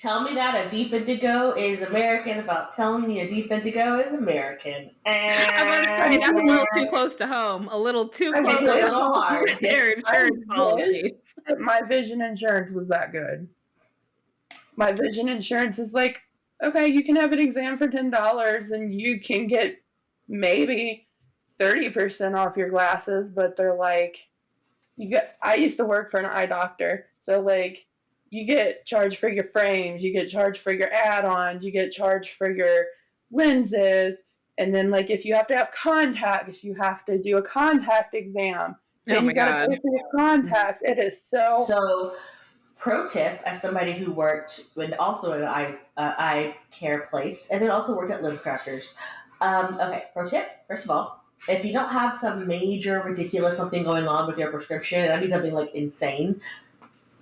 Tell me that a ADeepIndigo is American about telling me a ADeepIndigo is American. I'm going to say that's a little too close to home. A little too close to home. Their insurance policy. My vision insurance was that good. My vision insurance is like, okay, you can have an exam for $10 and you can get maybe 30% off your glasses, but they're like, I used to work for an eye doctor, so like you get charged for your frames, you get charged for your add-ons, you get charged for your lenses, and then like if you have to have contacts, you have to do a contact exam. Then you gotta pay for your contacts. It is so. Pro tip, as somebody who worked also in an eye care place, and then also worked at lens crafters. Okay, pro tip, first of all, if you don't have some major ridiculous something going on with your prescription, I mean something like insane,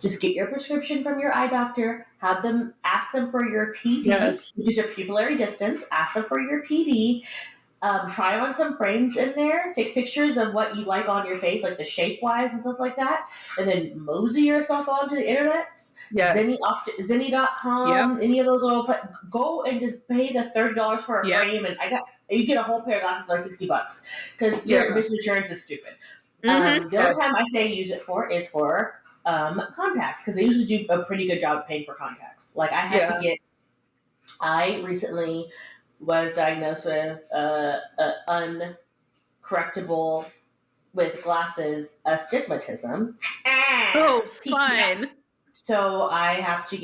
just get your prescription from your eye doctor, ask them for your PD, which is your pupillary distance, ask them for your PD, try on some frames in there, take pictures of what you like on your face, like the shape-wise and stuff like that, and then mosey yourself onto the internets, Zenny.com, any of those little, go and just pay the $30 for a frame, and you get a whole pair of glasses for $60, because your vision insurance is stupid. The only time I say use it for is for contacts, because they usually do a pretty good job of paying for contacts. Like I recently was diagnosed with uncorrectable with glasses astigmatism. Oh, fun! So I have to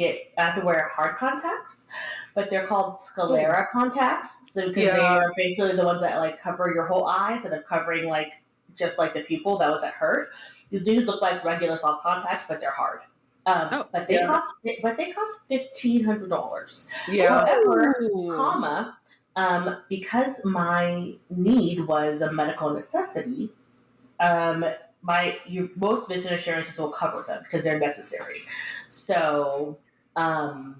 wear hard contacts, but they're called sclera contacts. So because they are basically the ones that like cover your whole eye instead of covering like just like the pupil, that ones that hurt. These look like regular soft contacts, but they're hard. But they cost $1,500. However, because my need was a medical necessity, most vision insurances will cover them because they're necessary. So, because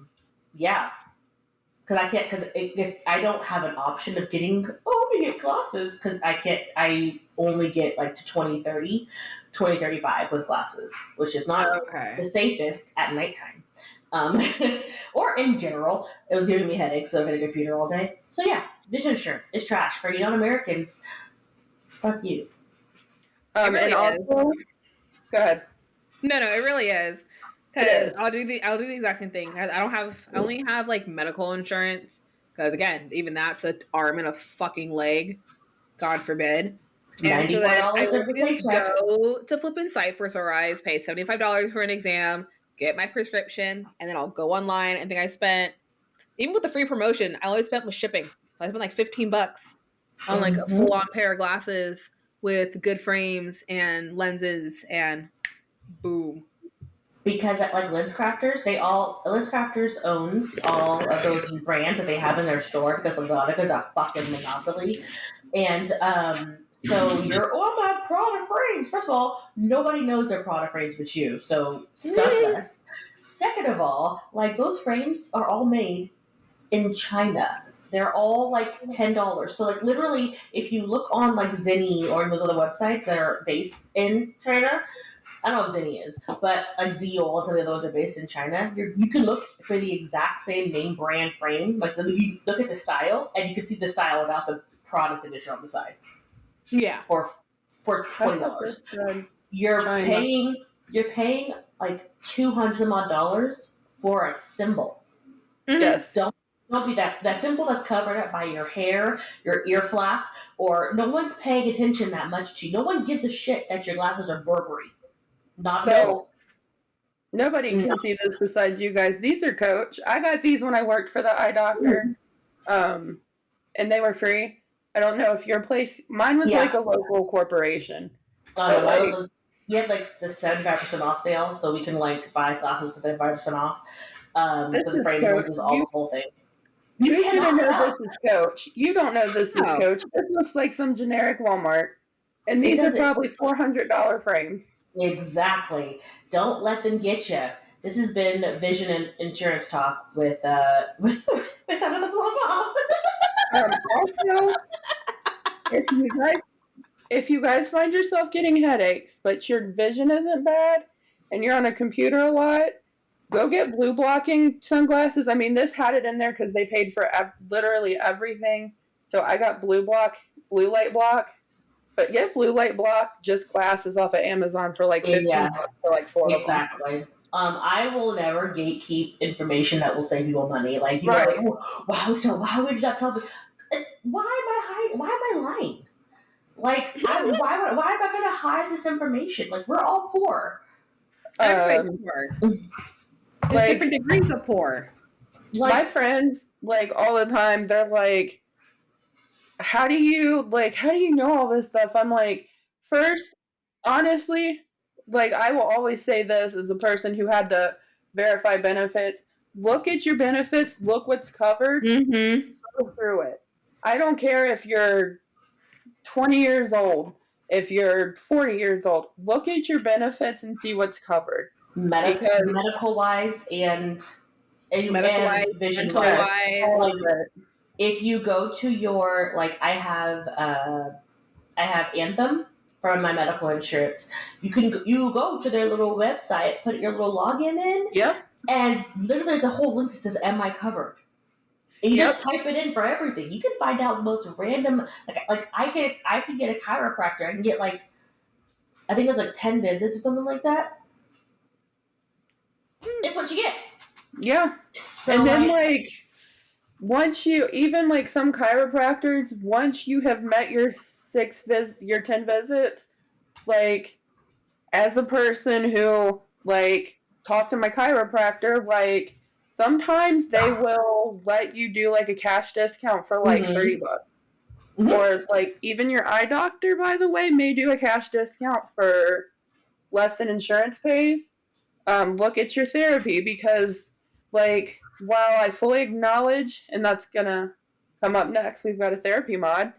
I don't have an option of getting, let me get glasses, because I only get like to 20/35 with glasses, which is not the safest at nighttime. Or in general, it was giving me headaches, so I'm at a computer all day. So yeah, vision insurance is trash for you-non-Americans. Fuck you. Really also, go ahead. No, it really is. Because I'll do the exact same thing. I only have like medical insurance. Because again, even that's an arm and a fucking leg. God forbid. And so then I literally just go to flippin' Cypress or Rise, pay $75 for an exam, get my prescription, and then I'll go online. I think I spent, even with the free promotion, I only spent with shipping. So I spent like $15 on like a full-on pair of glasses with good frames and lenses, and boom. Because at like Lens Crafters, Lens Crafters owns all of those brands that they have in their store, because Luxottica is a fucking monopoly. And so my Prada frames. First of all, nobody knows their Prada frames but you, so stuff us. Second of all, like those frames are all made in China. They're all like $10. So like literally, if you look on like Zenni or those other websites that are based in China, I don't know what Zenni is, but like Zio and some of the other ones are based in China. You can look for the exact same name brand frame. Like you look at the style, and you can see the style without the Prada signature on the side. Yeah, for $20, you're paying like $200 for a symbol. Yes, don't be that symbol that's covered up by your hair, your ear flap, or no one's paying attention that much to you. No one gives a shit that your glasses are Burberry. Nobody can see this besides you guys. These are Coach. I got these when I worked for the eye doctor, and they were free. I don't know if your place. Mine was like a local corporation. We had like the 75% off sale, so we can like buy glasses for 75% off. The frame is all the whole thing. You shouldn't know this is Coach. You don't know this is Coach. This looks like some generic Walmart, and these are probably $400 frames. Exactly. Don't let them get you. This has been Vision and Insurance Talk with Under the Blow Also, if you guys find yourself getting headaches, but your vision isn't bad, and you're on a computer a lot, go get blue blocking sunglasses. I mean, this had it in there because they paid for literally everything. So I got blue light block. But get blue light block, just glasses off of Amazon for like $15 for like 4 of them. Exactly. I will never gatekeep information that will save people money. Like, you know, like, why would you not tell me? Why am I lying? Like, why am I going to hide this information? Like, we're all poor. Everybody's poor. There's like, different degrees of poor. Like, my friends, like, all the time, they're like, how do you know all this stuff? I'm like, first, honestly, like, I will always say this as a person who had to verify benefits. Look at your benefits. Look what's covered. Go through it. I don't care if you're 20 years old, if you're 40 years old. Look at your benefits and see what's covered. Medical-wise and vision-wise. Like, if you go to your, like, I have Anthem from my medical insurance. You go to their little website, put your little login in, and literally there's a whole link that says, "Am I covered?" And you just type it in for everything. You can find out the most random. Like I can get a chiropractor. I can get like, I think it's like 10 visits or something like that. It's what you get. Yeah. So, and then like once you, even like some chiropractors, once you have met your 10 visits, like as a person who like talked to my chiropractor, like sometimes they will let you do like a cash discount for like $30. Or like even your eye doctor, by the way, may do a cash discount for less than insurance pays. Look at your therapy, because like, while I fully acknowledge, and that's gonna come up next, we've got a therapy mod.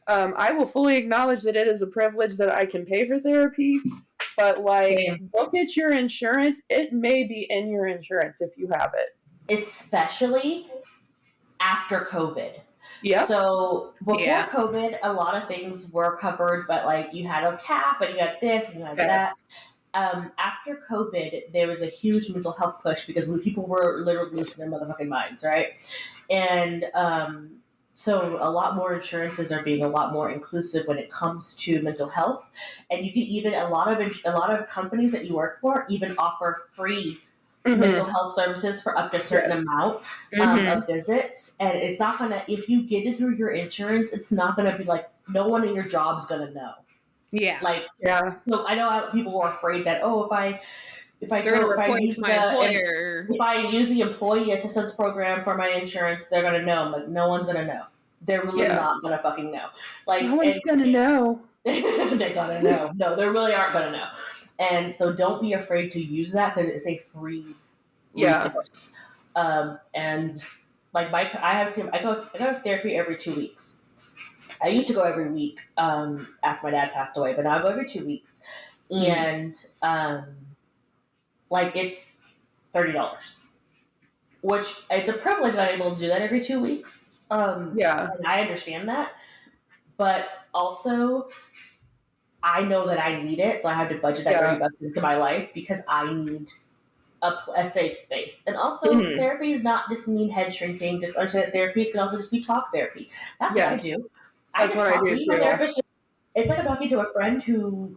I will fully acknowledge that it is a privilege that I can pay for therapy, but like, look at your insurance. It may be in your insurance if you have it. Especially after COVID. Yeah. So before COVID, a lot of things were covered, but like you had a cap and you had this and you had that. After COVID, there was a huge mental health push because people were literally losing their motherfucking minds, right? And so a lot more insurances are being a lot more inclusive when it comes to mental health, and you can even a lot of companies that you work for even offer free mental health services for up to a certain amount of visits. And it's not gonna, if you get it through your insurance, it's not gonna be like, no one in your job's gonna know. So I know people were afraid that if I use the employee assistance program for my insurance, they're gonna know. But no one's gonna know. They're really not gonna fucking know. Like, no one's gonna know. They're gonna know. No, they really aren't gonna know. And so don't be afraid to use that because it's a free resource. And like I go to therapy every 2 weeks. I used to go every week after my dad passed away, but now I go every 2 weeks. And like it's $30, which it's a privilege that I'm able to do that every 2 weeks. And I understand that, but also I know that I need it, so I have to budget that $30 into my life because I need a safe space. And also, therapy does not just mean head shrinking. Just understand that therapy can also just be talk therapy. That's what I do. That's what I do too. It's like I'm talking to a friend who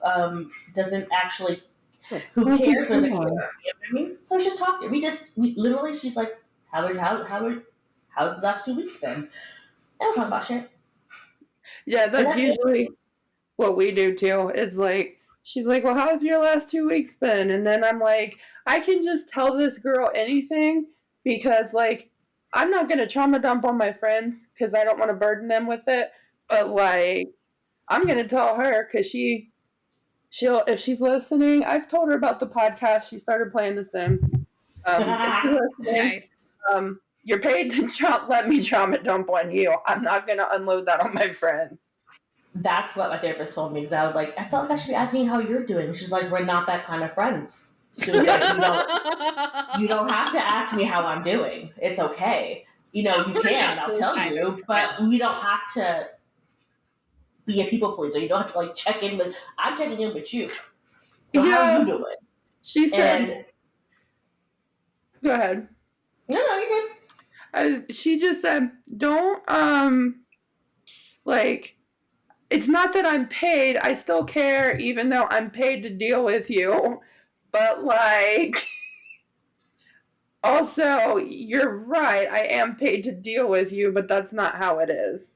doesn't actually, who cares but doesn't care. You know what I mean? So it's just talk. We literally, she's like, how's the last 2 weeks been? And we'll talk about shit. Yeah, that's usually what we do too. Is like, she's like, well, how's your last 2 weeks been? And then I'm like, I can just tell this girl anything because like, I'm not going to trauma dump on my friends because I don't want to burden them with it. But like, I'm going to tell her because she'll, if she's listening, I've told her about the podcast. She started playing The Sims. Nice. You're paid to let me trauma dump on you. I'm not going to unload that on my friends. That's what my therapist told me, because I was like, I felt like I should be asking you how you're doing. She's like, we're not that kind of friends. She was like, you don't have to ask me how I'm doing. It's okay. You know, you can, I'll tell you, but we don't have to be a people pleaser. You don't have to like check in with, I'm checking in with you. So how are you doing? She said, Go ahead. No, you're good. She just said, don't, like, it's not that I'm paid. I still care, even though I'm paid to deal with you. But, like, also, you're right. I am paid to deal with you, but that's not how it is.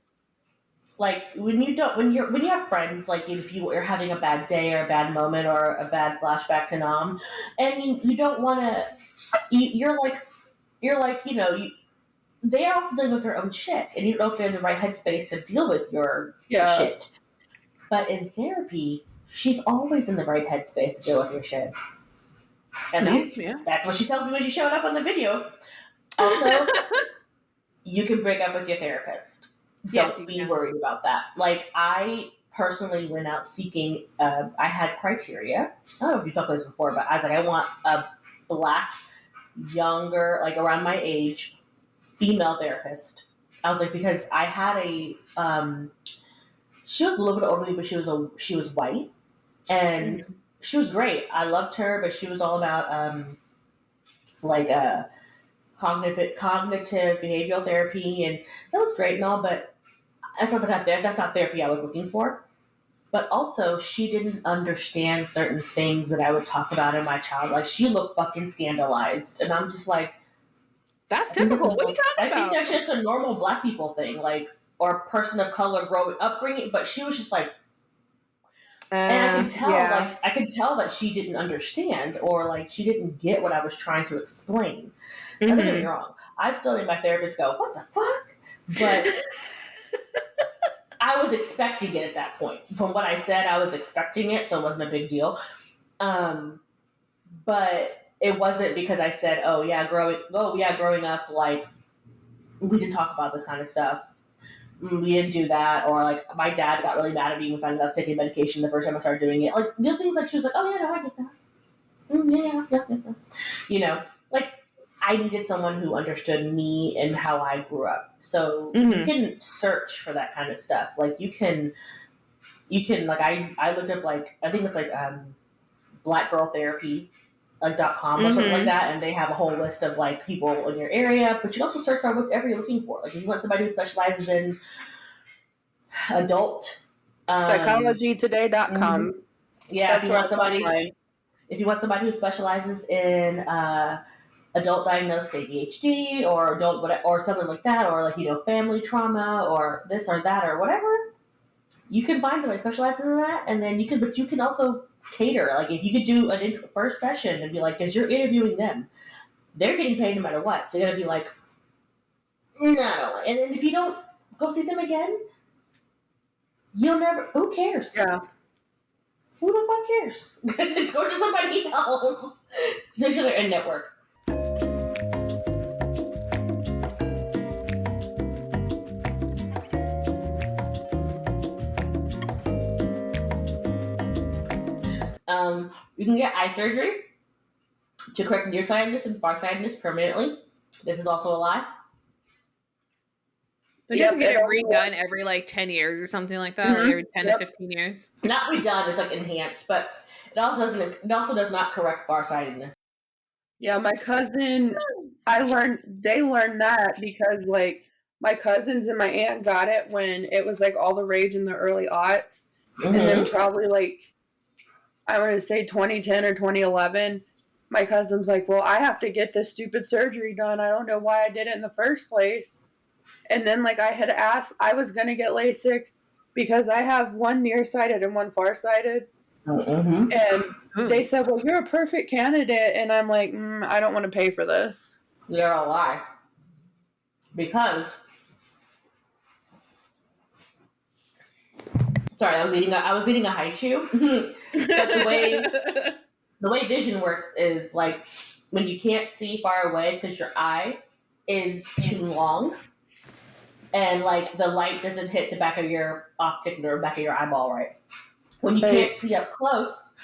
Like when you have friends, like if you're having a bad day or a bad moment or a bad flashback to Nam, and you don't want to, you're like they are also dealing with their own shit, and you don't know if they're in the right headspace to deal with your shit. But in therapy, she's always in the right headspace to deal with your shit. At least that's what she tells me when she showed up on the video. Also, you can break up with your therapist. Don't be worried about that. Like, I personally went out seeking, I had criteria. I don't know if you talked about this before, but I was like, I want a Black, younger, like around my age, female therapist. I was like, because I had she was a little bit older than me, but she was white, and she was great. I loved her, but she was all about cognitive behavioral therapy, and that was great and all, but that's not therapy I was looking for. But also, she didn't understand certain things that I would talk about in my child. Like, she looked fucking scandalized, and I'm just like, that's typical. What are you talking about? I think that's just a normal Black people thing, like, or a person of color upbringing. But she was just like, and I can tell, I could tell that she didn't understand, or like she didn't get what I was trying to explain. Don't get me wrong. I still made my therapist go, "What the fuck?" But I was expecting it at that point. From what I said, I was expecting it, so it wasn't a big deal. But it wasn't because I said, growing up, like, we didn't talk about this kind of stuff. We didn't do that, or like my dad got really mad at me when I found out I was taking medication the first time I started doing it. Like, just things like she was like, "Oh yeah, no, I get that." Yeah. You know, like, I needed someone who understood me and how I grew up. So you can search for that kind of stuff. Like, you can like, I looked up, like, I think it's like Black Girl Therapy, like .com or something like that, and they have a whole list of like people in your area. But you can also search for whatever you're looking for. Like, if you want somebody who specializes in adult psychologytoday.com. Yeah, if you want somebody who specializes in adult diagnosed ADHD or adult or something like that, or like, family trauma or this or that or whatever, you can find somebody specializing in that, and then you can also cater. Like, if you could do an first session and be like, because you're interviewing them, they're getting paid no matter what, so you're gonna be like, no. And then if you don't go see them again, you'll never. Who cares? Yeah. Who the fuck cares? Just go to somebody else. Just make sure they're in network. You can get eye surgery to correct nearsightedness and farsightedness permanently. This is also a lie. But you can get it redone every like 10 years or something like that, like every 10 to 15 years. Not redone, it's like enhanced, but it also does not correct farsightedness. Yeah, my cousin, they learned that because, like, my cousins and my aunt got it when it was like all the rage in the early aughts, and then probably like, I want to say 2010 or 2011, my cousin's like, well, I have to get this stupid surgery done. I don't know why I did it in the first place. And then, like, I had asked, I was going to get LASIK because I have one nearsighted and one farsighted. And they said, well, you're a perfect candidate. And I'm like, I don't want to pay for this. They're a lie. Because, sorry, I was eating a haichu. But the way vision works is, like, when you can't see far away because your eye is too long, and like the light doesn't hit the back of your optic or back of your eyeball right. When you can't see up close.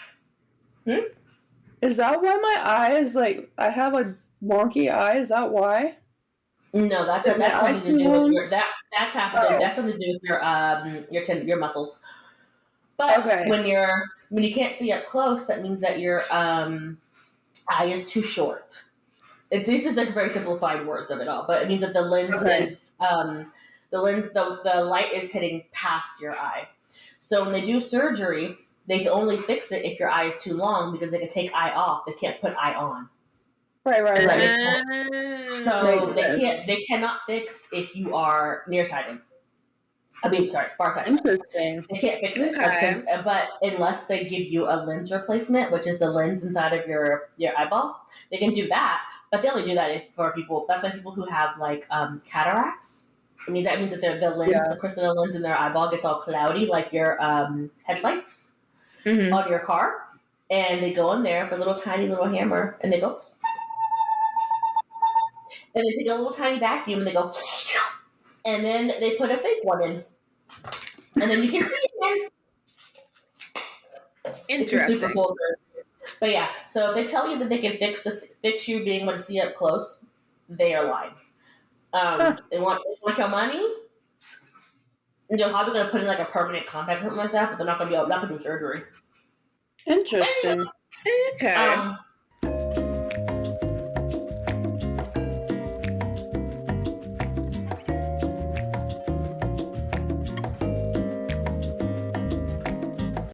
Is that why my eye is like, I have a wonky eye? Is that why? No, that's something to do with your that's happening. That's something to do with your muscles. But when you can't see up close, that means that your eye is too short. This is like very simplified words of it all, but it means that the lens is the light is hitting past your eye. So when they do surgery, they can only fix it if your eye is too long because they can take eye off. They can't put eye on. Right. So they cannot fix if you are nearsighted. Farsighted. Interesting. They can't fix it, Okay. but unless they give you a lens replacement, which is the lens inside of your eyeball, they can do that. But they only do that for people. That's why people who have like cataracts. I mean, that means that the lens, the crystal lens in their eyeball gets all cloudy, like your headlights on your car, and they go in there with a little tiny little hammer, and they go, and they take a little tiny vacuum, and they go, and then they put a fake one in. And then you can see it again. Interesting. Super cool. But yeah, so if they tell you that they can fix you being able to see up close, they are lying. They want your money, and they're probably going to put in like a permanent contact or something like that, but they're not going to do surgery. Interesting. Okay.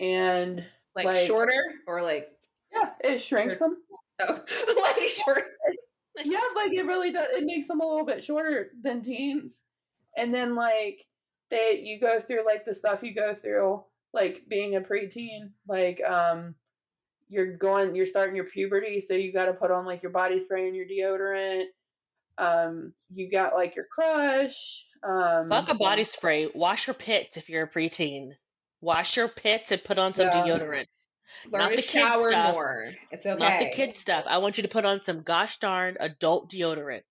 And like shorter or like it shrinks them. Oh, like short. Yeah, like it really does. It makes them a little bit shorter than teens. And then like you go through like the stuff you go through, like being a preteen, like you're starting your puberty, so you got to put on like your body spray and your deodorant. You got like your crush. Fuck a body spray. Wash your pits if you're a preteen. Wash your pits and put on some deodorant. Learn Not to the kid shower stuff. more. It's okay. Not the kid stuff. I want you to put on some gosh darn adult deodorant.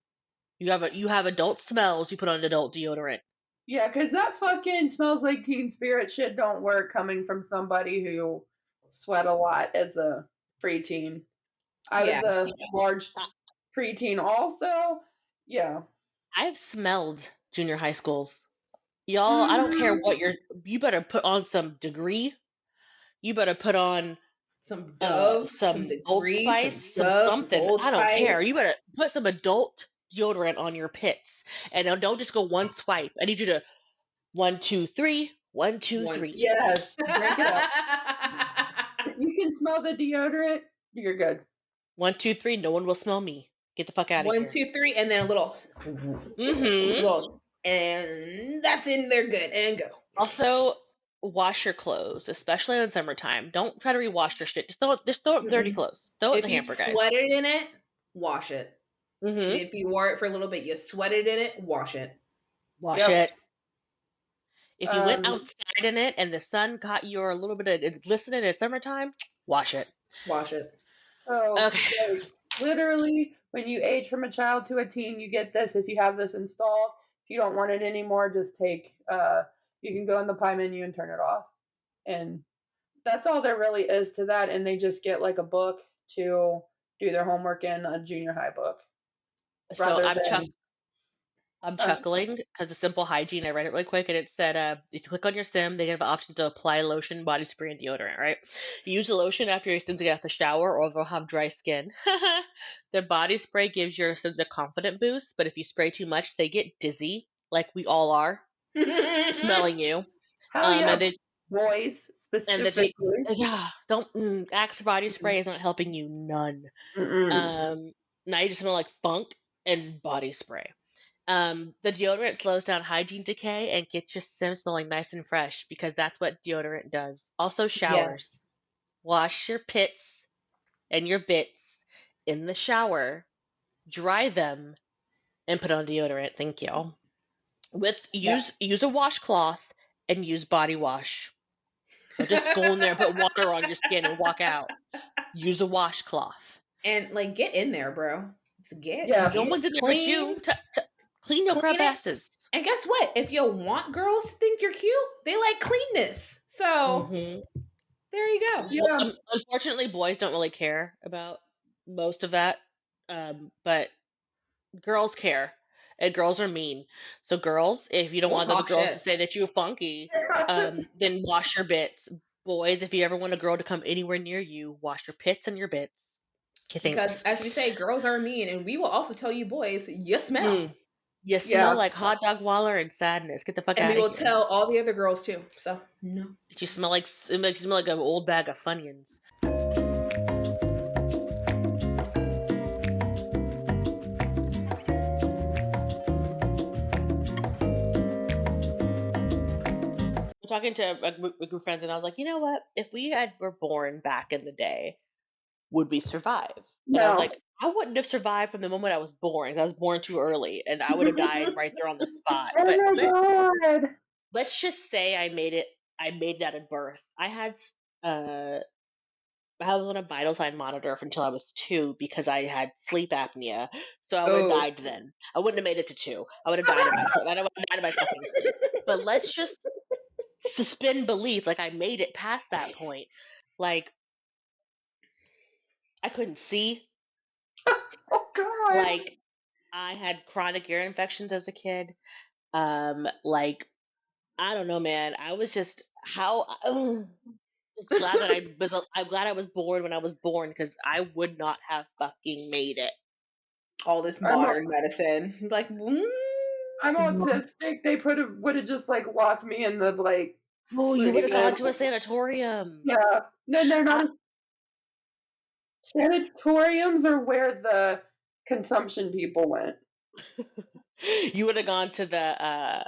You have adult smells. You put on adult deodorant. Yeah, because that fucking smells like teen spirit shit don't work coming from somebody who sweat a lot as a preteen. I was a large preteen also. Yeah. I've smelled junior high schools. Y'all, I don't care what you better put on some Degree. You better put on some Dove, some Old Spice, some something. I don't care. You better put some adult deodorant on your pits. And don't just go one swipe. I need you to 1, 2, 3, 1, 2, 3. Yes. Break it up. If you can smell the deodorant, you're good. 1, 2, 3, no one will smell me. Get the fuck out of here. 1, 2, 3, and then a little. And that's in there good and go. Also, wash your clothes, especially in summertime. Don't try to rewash your shit. Just throw it dirty clothes. Throw it in the hamper, guys. If you sweated in it, wash it. If you wore it for a little bit, you sweated in it, wash it. Wash it. If you went outside in it and the sun got you a little bit of it's glistening in summertime, wash it. Wash it. Oh, okay. Literally, when you age from a child to a teen, you get this. If you have this installed, if you don't want it anymore, just take. You can go in the pie menu and turn it off, and that's all there really is to that. And they just get like a book to do their homework in, a junior high book. So I'm chuckling because the Simple Hygiene, I read it really quick and it said, if you click on your sim, they have an option to apply lotion, body spray, and deodorant, right? You use the lotion after your sims get out the shower or they'll have dry skin. The body spray gives your sims a confident boost, but if you spray too much, they get dizzy, like we all are, smelling you. Boys, specifically. Don't Axe body spray is not helping you none. Now you just smell like funk and body spray. The deodorant slows down hygiene decay and gets your sim smelling nice and fresh because that's what deodorant does. Also, showers. Yes. Wash your pits and your bits in the shower, dry them, and put on deodorant. Thank you. Use a washcloth and use body wash. Don't just go in there, put water on your skin, and walk out. Use a washcloth and like get in there, bro. No one's in there but you. Clean your crevasses. And guess what? If you want girls to think you're cute, they like cleanness. So there you go. Yeah. Unfortunately, boys don't really care about most of that, but girls care, and girls are mean. So girls, if you don't want other girls to say that you're funky, then wash your bits. Boys, if you ever want a girl to come anywhere near you, wash your pits and your bits. Because, as we say, girls are mean, and we will also tell you boys, you smell. You smell like hot dog Waller and sadness. Get the fuck out of here. And we will tell all the other girls too. So no. You smell like an old bag of Funyuns. Talking to a group of friends, and I was like, you know what? If we were born back in the day, would we survive? And I was like, I wouldn't have survived from the moment I was born. I was born too early, and I would have died right there on the spot. Oh my God. Let's just say I made it. I made that at birth. I was on a vital sign monitor until I was 2 because I had sleep apnea. So I would have died then. I wouldn't have made it to 2. I would have died in my sleep. I would have died in my fucking sleep. But let's just suspend belief. Like, I made it past that point. Like, I couldn't see. Oh God. Like, I had chronic ear infections as a kid. Like, I don't know, man. I was just just glad that I'm glad I was born when I was born, because I would not have fucking made it. All this modern medicine, like, I'm autistic. They would have just like locked me in the like. Oh, you would have gone to a sanatorium. Yeah, no, they're not. Sanatoriums are where the consumption people went. You would have gone to the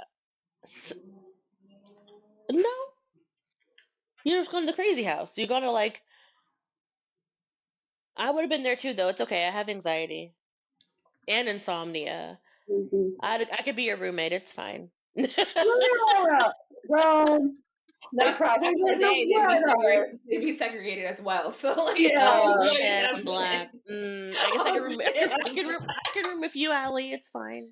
no. You would have gone to the crazy house. You're gonna like. I would have been there too, though. It's okay. I have anxiety and insomnia. Mm-hmm. I could be your roommate. It's fine. Well, that probably they'd be segregated as well. So like, oh shit, I'm black. I guess I can room with you, Allie. It's fine.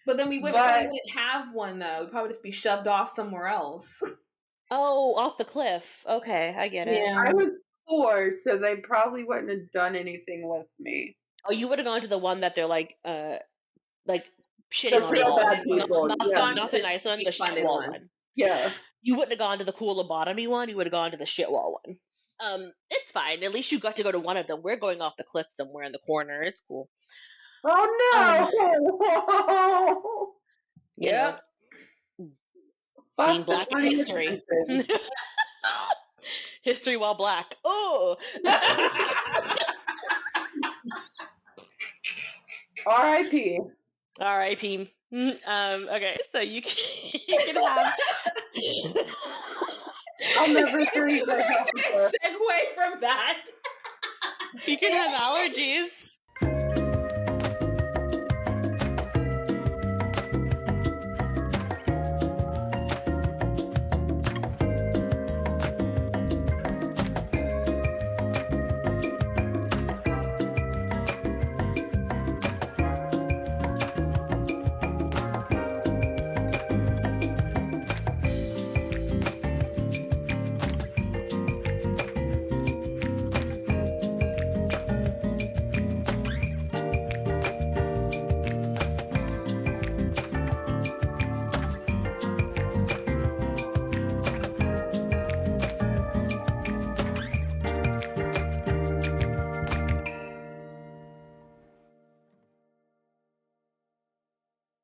But then we wouldn't have one though. We'd probably just be shoved off somewhere else. Oh, off the cliff. Okay, I get it. Yeah. I was 4, so they probably wouldn't have done anything with me. Oh, you would have gone to the one that they're like shitting on the wall. Not the nice one, the shit wall one. Yeah. You wouldn't have gone to the cool lobotomy one. You would have gone to the shit wall one. It's fine. At least you got to go to one of them. We're going off the cliff somewhere in the corner. It's cool. Oh no! Yeah. Being black in history. History while black. Oh. R.I.P. R.I.P. Okay, so you can have. I'll never forget that. Segue from that. You can have allergies.